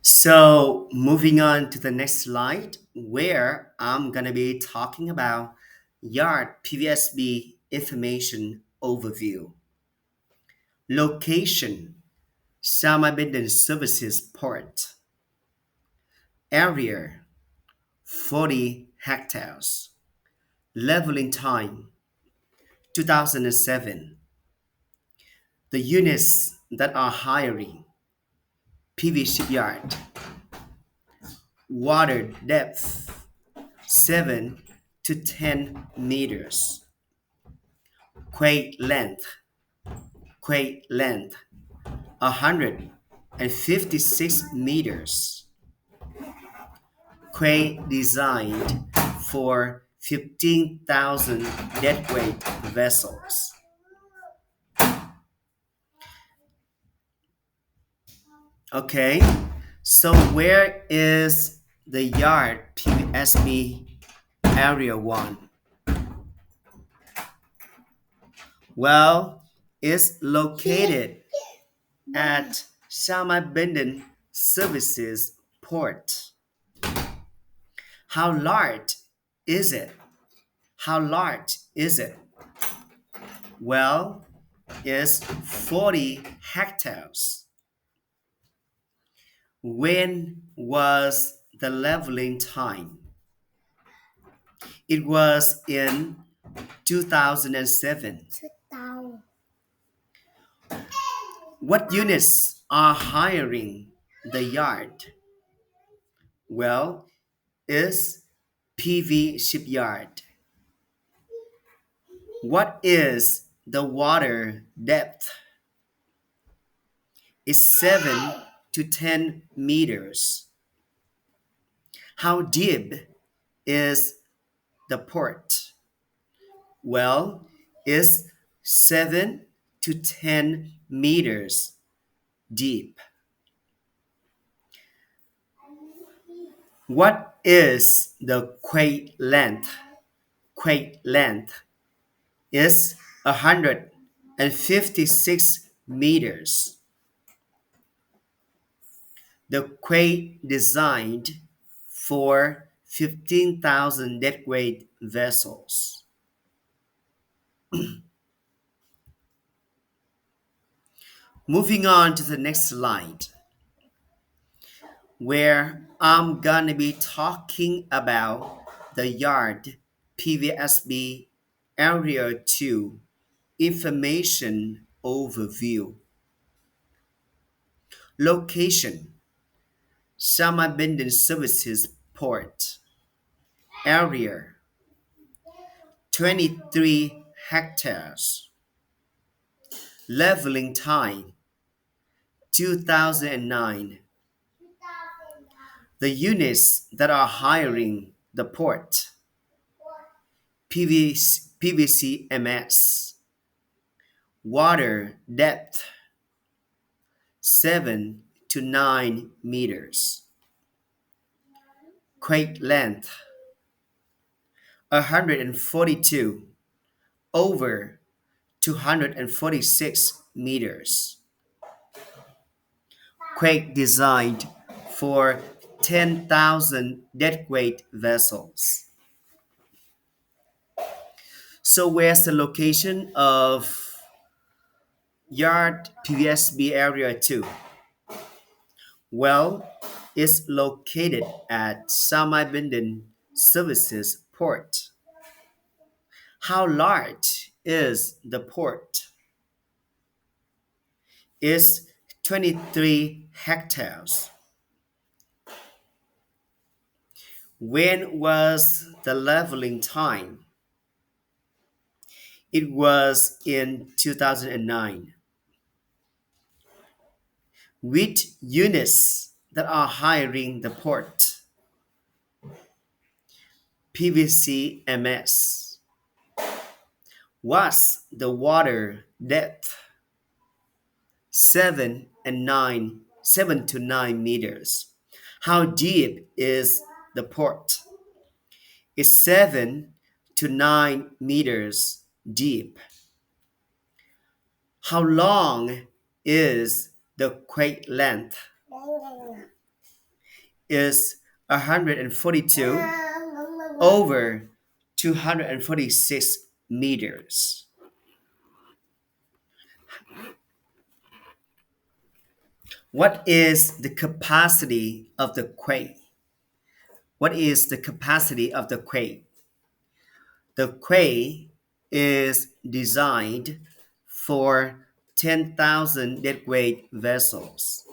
So, moving on to the next slide, where I'm going to be talking about Yard PVSB information overview. Location, Samabinden Services Port. Area, 40 hectares. Leveling time, 2007. The units that are hiring, PV Shipyard. Water depth, 7 to 10 meters. Quake length, quake length, 156 meters. Quake designed for 15,000 deadweight vessels. Okay, so where is the yard PSB Area 1? Well, it's located at Samabinden Services Port. How large is it? How large is it? Well, it's 40 hectares. When was the leveling time? It was in 2007. What units are hiring the yard? Well, it's PV Shipyard. What is the water depth? It's 7 to 10 meters. How deep is the port? Well, it's 7 to 10 meters deep. What is the quake length? Quake length is 156 meters. The quake designed for 15,000 deadweight vessels. Moving on to the next slide, where I'm gonna be talking about the yard PVSB Area 2 information overview. Location, Samabinden Services Port. Area, 23 hectares. Leveling time, 2009. The units that are hiring the port, PVCMS. Water depth, 7 to 9 meters. Quake length, 142 over 246 meters. Quake designed for 10,000 deadweight vessels. So where's the location of Yard PVSB Area 2? Well, it's located at Samabinden Services Port. How large is the port? It's 23 hectares. When was the leveling time? It was in 2009. Which units that are hiring the port? PVCMS. What's the water depth? 7 to 9 meters. How deep is the port? It's 7 to 9 meters deep. How long is the quake length? is 142 over 246 meters. What is the capacity of the quay? What is the capacity of the quay? The quay is designed for 10,000 deadweight vessels.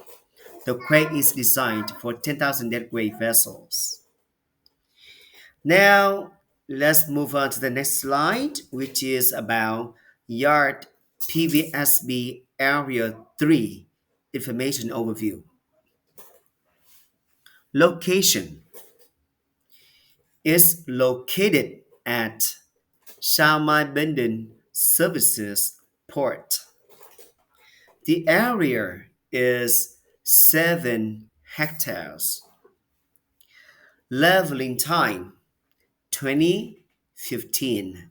The quay is designed for 10,000 deadweight vessels. Now, let's move on to the next slide, which is about Yard PVSB Area 3 information overview. Location is located at Shamai Benden Services Port. The area is 7 hectares. Leveling time 2015.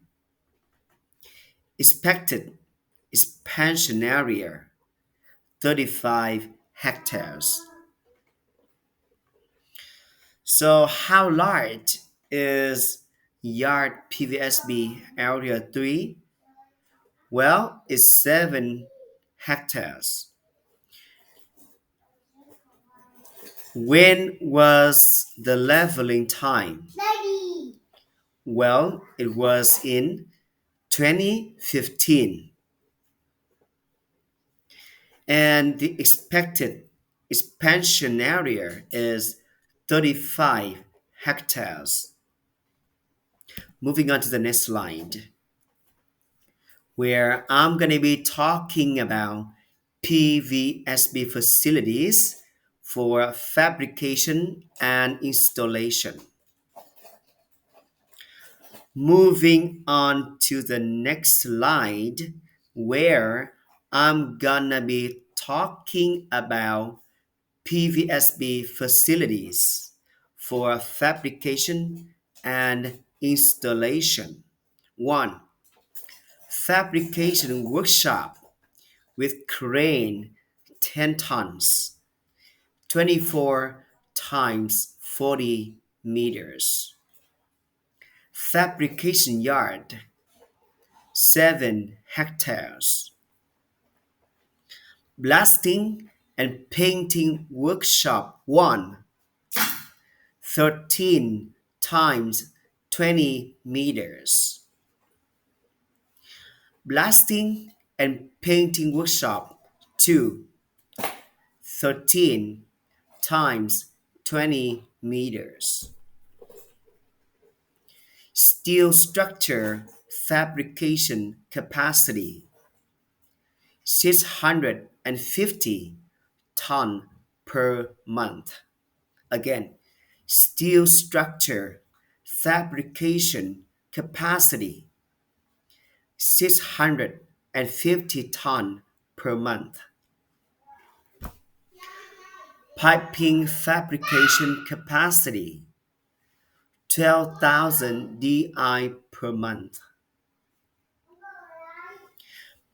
Expected expansion area 35 hectares. So, how large is Yard PVSB Area 3? Well, it's 7 hectares. When was the leveling time? Well, it was in 2015. And the expected expansion area is 35 hectares. Moving on to the next slide, where I'm going to be talking about PVSB facilities for fabrication and installation. Moving on to the next slide, where I'm gonna be talking about PVSB facilities for fabrication and installation. One, fabrication workshop with crane 10 tons, 24 times 40 meters. Fabrication yard 7 hectares. Blasting and painting workshop 1 13 times 20 meters. Blasting and painting workshop 2 13 times 20 meters. Steel structure fabrication capacity 650 ton per month. Again, steel structure fabrication capacity 650 ton per month. Piping fabrication capacity 12,000 DI per month.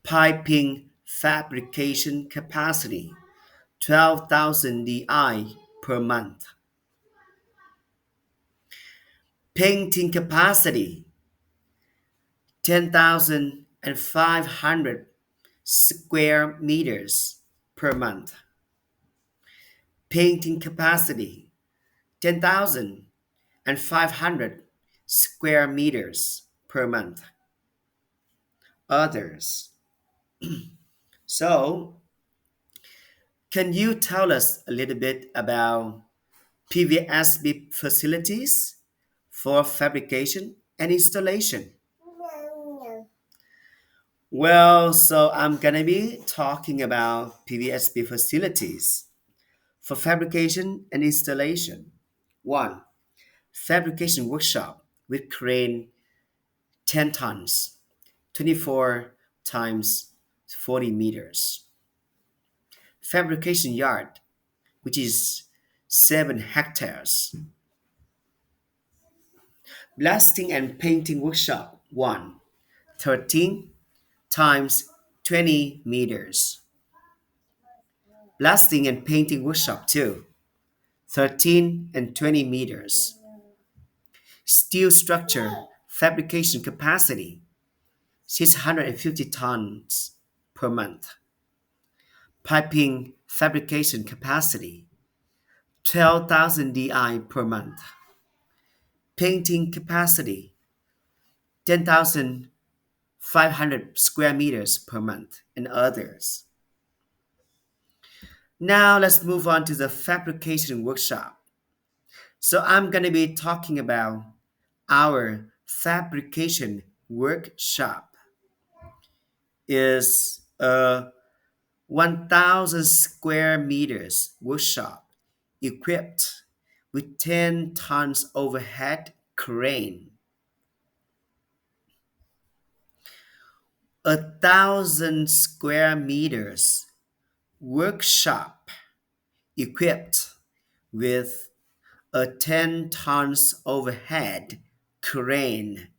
Piping fabrication capacity 12,000 DI per month. Painting capacity 10,500 square meters per month. Painting capacity 10,500 square meters per month. Others. So, can you tell us a little bit about PVSB facilities for fabrication and installation? Well, so I'm gonna be talking about PVSB facilities for fabrication and installation. One, fabrication workshop with crane 10 tons, 24 times 40 meters. Fabrication yard, which is 7 hectares. Blasting and painting workshop 1, 13 times 20 meters. Blasting and painting workshop 2, 13 and 20 meters. Steel structure fabrication capacity 650 tons per month. Piping fabrication capacity 12,000 DI per month. Painting capacity 10,500 square meters per month, and others. Now let's move on to the fabrication workshop. So I'm going to be talking about our fabrication workshop is a 1,000 square meters workshop equipped with 10 tons overhead crane, 1,000 square meters workshop equipped with a 10 tons overhead crane